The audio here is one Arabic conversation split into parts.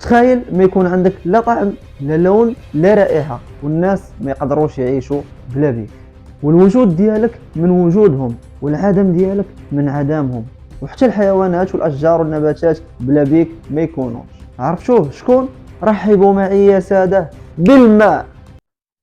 تخيل ما يكون عندك لا طعم لا لون لا رائحة، والناس ما يقدروش يعيشوا بلا بيك، والوجود ديالك من وجودهم والعدم ديالك من عدمهم، وحتى الحيوانات والأشجار والنباتات بلا بيك ما يكونوش. عرفتوه شكون؟ رحبوا معي يا سادة بالماء.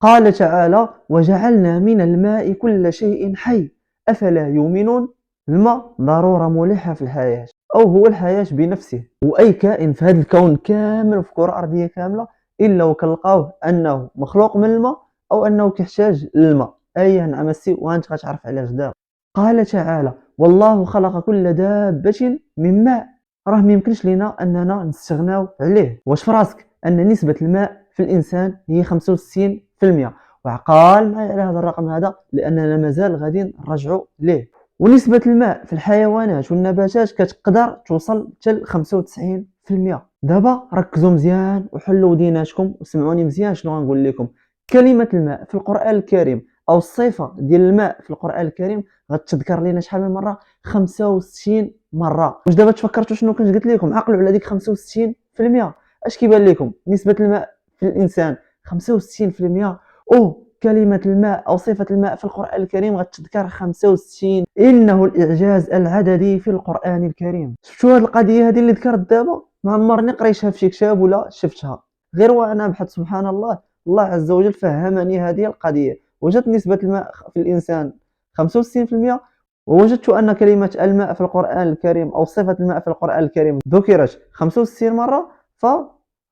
قال تعالى: وجعلنا من الماء كل شيء حي أفلا يؤمنون. الماء ضرورة ملحة في الحياة، أو هو الحياة بنفسه، وأي كائن في هذا الكون كامل وفي الكرة الأرضية كاملة إلا وكنلقاوه أنه مخلوق من الماء أو أنه كيحتاج للماء. أيه نعمسي وأنت غتعرف علاش دابا. قال تعالى: والله خلق كل دابة من ماء. راه ميمكنش لينا أننا نستغناو عليه. واش فراسك أن نسبة الماء في الإنسان هي 65%؟ وعقال معايا على هذا الرقم هذا لأننا مازال غادي نرجعوا ليه. ونسبة الماء في الحيوانات والنباتات كتقدر توصل حتى ل 95%. دابا ركزوا مزيان وحلوا وديناتكم وسمعوني مزيان شنو غنقول لكم. كلمة الماء في القرآن الكريم أو الصفة ديال الماء في القرآن الكريم غتذكر لينا شحال من مرة؟ 65 مرة. واش دابا تفكرتوا شنو كنت قلت لكم؟ عقلوا على ديك 65%. اش كيبان لكم؟ نسبة الماء في الإنسان 65%، أو كلمة الماء أو صفة الماء في القرآن الكريم غتذكر 65. إنه الإعجاز العددي في القرآن الكريم. شفتوا هذه القضية هذه اللي ذكرت دابا؟ ما عمرني قريتها في شي كتاب ولا شفتها، غير وأنا أبحث سبحان الله، الله عز وجل فهمني هذه القضية. وجدت نسبة الماء في الإنسان 65%، ووجدت أن كلمة الماء في القرآن الكريم أو صفة الماء في القرآن الكريم ذكرت 65 مرة.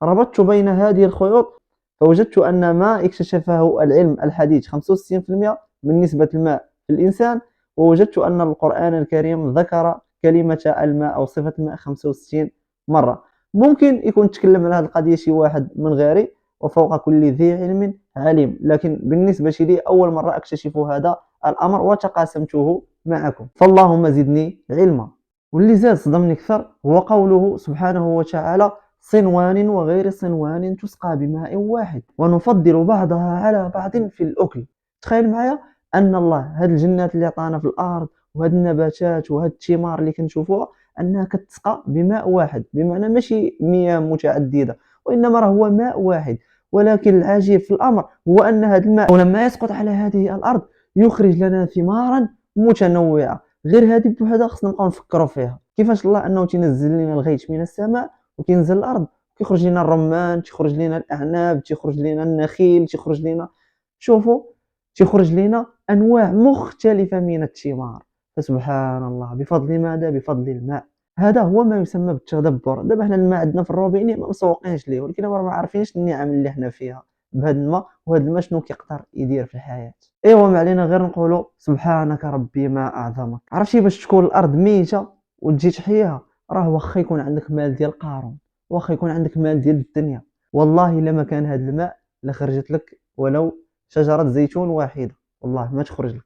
فربطت بين هذه الخيوط فوجدت أن ما اكتشفه العلم الحديث 65% من نسبة الماء في الإنسان، ووجدت أن القرآن الكريم ذكر كلمة الماء أو صفة الماء 65 مرة. ممكن يكون تكلم على هذه القضية شي واحد من غيري، وفوق كل ذي علم عليم، لكن بالنسبة لي أول مرة أكتشف هذا الأمر وتقاسمته معكم، فاللهم زدني علما. واللي زاد صدمني أكثر هو قوله سبحانه وتعالى: صنوان وغير صنوان تسقى بماء واحد ونفضل بعضها على بعض في الأكل. تخيل معايا أن الله هاد الجنات اللي عطانا في الأرض وهاد النباتات وهاد الثمار اللي كنشوفوها أنها كتسقى بماء واحد، بمعنى ماشي مياه متعددة، وإنما راه هو ماء واحد. ولكن العجيب في الأمر هو أن هذا الماء لما يسقط على هذه الأرض يخرج لنا ثمارا متنوعة. غير هذه بوحدها خصنا نبقاو نفكروا فيها، كيفاش الله أنه تنزل لنا الغيث من السماء وكينزل الأرض، كيخرج لنا الرمان، تيخرج لنا الأعناب، تيخرج لنا النخيل، تيخرج لنا، شوفوا، تيخرج لنا أنواع مختلفة من الثمار. فسبحان الله، بفضل ماذا؟ بفضل الماء. هذا هو ما يسمى بالتدبر. دابا حنا الماء عندنا في الروبيني ما مسوقينش ليه، ولكن ما عارفينش النعم اللي حنا فيها بهذا الماء، وهذا الماء شنو كيقدر يدير في الحياة. ايوا ما علينا غير نقولوا سبحانك ربي ما أعظمك. عرفتي باش تكون الأرض ميتة وتجي تحياها؟ راه واخا يكون عندك مال ديال قارون، واخا يكون عندك مال ديال الدنيا، والله الا ما كان هذا الماء لخرجت لك ولو شجرة زيتون واحدة، والله ما تخرج لك.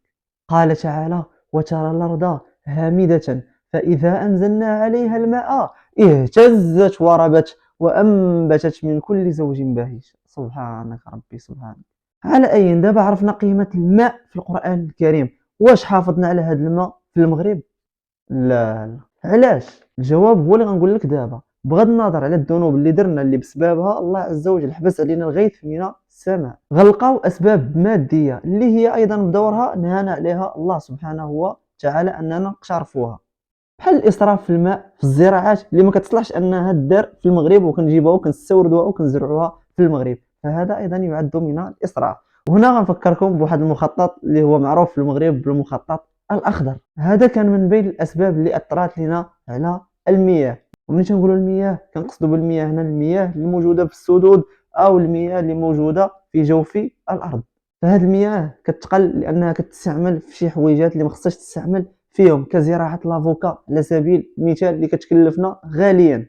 قال تعالى: وترى الأرض هامدة فإذا أنزلنا عليها الماء اهتزت وربت وأنبتت من كل زوج بهيج. سبحانك ربي سبحانك. على أي دابا عرفنا قيمة الماء في القرآن الكريم، واش حافظنا على هذا الماء في المغرب؟ لا. علاش؟ الجواب هو اللي غنقول لك دابا. بغض النظر على الذنوب اللي درنا اللي بسببها الله عز وجل حبس علينا الغيث من السماء، غنلقاو اسباب ماديه اللي هي ايضا بدورها نهانا عليها الله سبحانه وتعالى اننا نقترفوها، بحال الاسراف في الماء في الزراعات اللي ما كتصلحش انها تدار في المغرب وكنجيبوها وكنستوردوها وكنزرعوها في المغرب، فهذا ايضا يعد من الاسراف. وهنا غنفكركم بواحد المخطط اللي هو معروف في المغرب بالمخطط الأخضر. هذا كان من بين الأسباب اللي أثرت لنا على المياه. وملي تنقولوا المياه كنقصدوا بالمياه هنا المياه الموجودة في السدود أو المياه اللي موجودة في جوف الأرض. فهذه المياه كتقل لأنها كتستعمل في شي حويجات اللي ما خصهاش تستعمل فيهم، كزراعة لافوكا على سبيل المثال اللي كتكلفنا غاليا.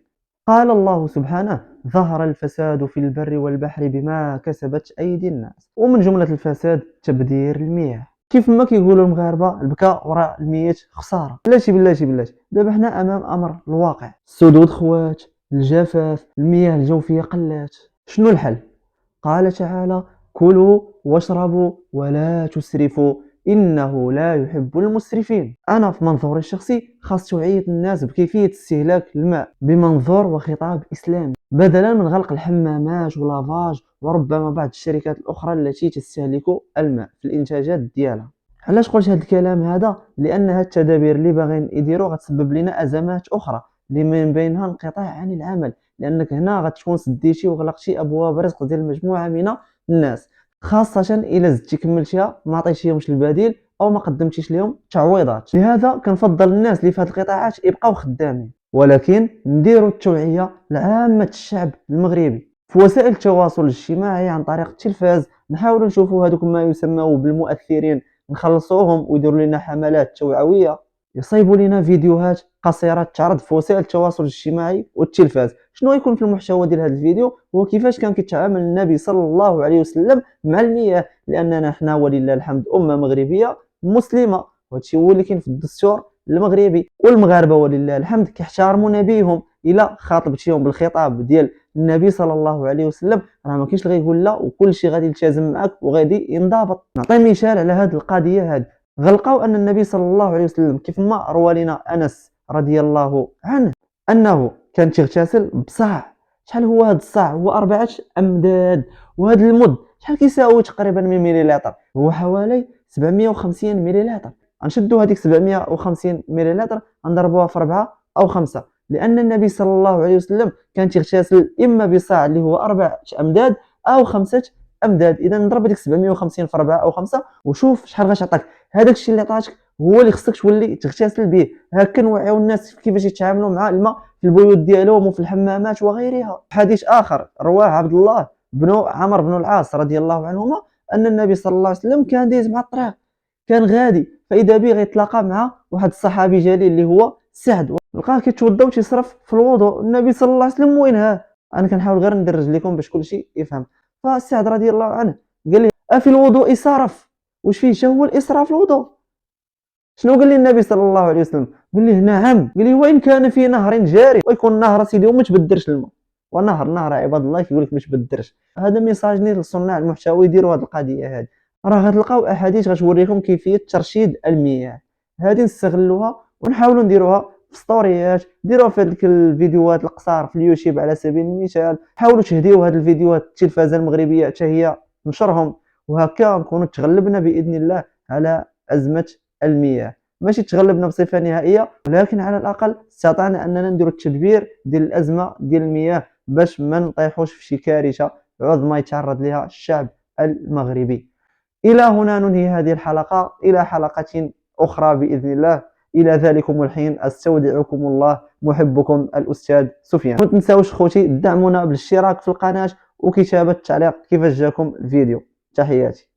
قال الله سبحانه: ظهر الفساد في البر والبحر بما كسبت أيدي الناس. ومن جملة الفساد تبذير المياه. كيف ما كيقولوا المغاربه البكاء وراء الميت خساره. بلاتي دابا حنا امام امر الواقع، السدود خوات، الجفاف، المياه الجوفيه قلات. شنو الحل؟ قال تعالى: كلوا واشربوا ولا تسرفوا انه لا يحب المسرفين. انا في منظوري الشخصي خاص توعيه الناس بكيفيه استهلاك الماء بمنظور وخطاب اسلامي. بدلا من غلق الحمامات ولافاج وربما بعض الشركات الأخرى التي تستهلك الماء في الإنتاجات ديالها. علاش قلت هذا الكلام هذا؟ لأن هاد التدابير اللي باغيين يديروا غتسبب لنا أزمات أخرى اللي من بينها انقطاع عن العمل، لأنك هنا غتكون سديتي وغلقتي أبواب رزق ديال مجموعة من الناس، خاصة إلا زدتي كملتيها ما عطيتيهمش البديل أو ما قدمتيش لهم تعويضات. لهذا كنفضل الناس اللي في هاد القطاعات يبقاو خدامين، ولكن نديروا التوعية لعامة الشعب المغربي في وسائل التواصل الاجتماعي عن طريق التلفاز. نحاولوا نشوفوا هذوك ما يسموا بالمؤثرين نخلصوهم ويديروا لنا حملات توعوية، يصيبوا لنا فيديوهات قصيرة تعرض في وسائل التواصل الاجتماعي والتلفاز. شنو يكون في المحتوى ديال هذا الفيديو؟ هو كيفاش كان كيتعامل النبي صلى الله عليه وسلم مع المياه، لأننا حنا ولله الحمد أمة مغربية مسلمة، وهادشي هو اللي كاين في الدستور المغربي، والمغاربه ولله الحمد كيحترموا نبيهم. الا خاطبتيهم بالخطاب ديال النبي صلى الله عليه وسلم راه ما كاينش اللي غيقول لا، وكل شيء غادي يلتزم معك وغادي ينضبط. نعطي مثال على هذه القضيه هذه. غلقوا ان النبي صلى الله عليه وسلم كيف ما روى لنا انس رضي الله عنه انه كان تيغتسل بصاع. شحال هو هذا الصاع؟ هو 4 امداد، وهذا المد شحال كيساوي تقريبا من مليلتر؟ هو حوالي 750 مليلتر. غنشدوا هذيك 750 مليلتر نضربوها في 4 أو 5، لأن النبي صلى الله عليه وسلم كان تيغتسل إما بصاع اللي هو 4 أمداد أو 5 أمداد. إذا نضرب هذيك 750 في 4 أو 5 وشوف شحال غتعطيك. هذاك الشيء اللي عطاتك هو اللي خصك تولي تغتسل به. هكا نوعيو الناس كيفاش يتعاملوا مع الماء في البيوت ديالهم وفي الحمامات وغيرها. حديث آخر رواه عبد الله بن عمرو بن العاص رضي الله عنهما أن النبي صلى الله عليه وسلم كان دايز مع الطريق، كان غادي، فاذا به غيتلاقى مع واحد الصحابي جليل اللي هو سعد، لقاه كيتوضا وتيصرف في الوضوء. النبي صلى الله عليه وسلم وين ها؟ انا كنحاول غير ندرج لكم باش كلشي يفهم. فسعد رضي الله عنه قال لي افي الوضوء اسراف؟ واش فيه حتى هو الاسراف في الوضوء؟ شنو قال لي النبي صلى الله عليه وسلم؟ قال لي نعم. قال لي وان كان في نهر جاري، ويكون النهر سيدي وما تبدرش الماء، ونهر عباد الله كيقول لك ما تبدرش. هذا ميساجني لصناع المحتوى يديروا هذه القضيه هذه. راه غتلقاو احاديث غتوريكم كيفيه ترشيد المياه، هذه نستغلوها ونحاولوا نديروها في ستوريات، ديروها في هذيك الفيديوهات القصار في اليوتيوب على سبيل المثال. حاولوا تهديو هذه الفيديوهات التلفازه المغربيه حتى هي نشرهم، وهكا نكونوا تغلبنا باذن الله على ازمه المياه. ماشي تغلبنا بصفه نهائيه، ولكن على الاقل استطعنا اننا نديروا التدبير ديال الازمه ديال المياه باش ما نطيحوش في شي كارثه عظمى يتعرض لها الشعب المغربي. إلى هنا ننهي هذه الحلقة، إلى حلقة أخرى بإذن الله. إلى ذلكم الحين أستودعكم الله، محبكم الأستاذ سفيان. ما تنساوش خوتي دعمونا بالاشتراك في القناة وكتابة تعليق كيفاش جاكم الفيديو. تحياتي.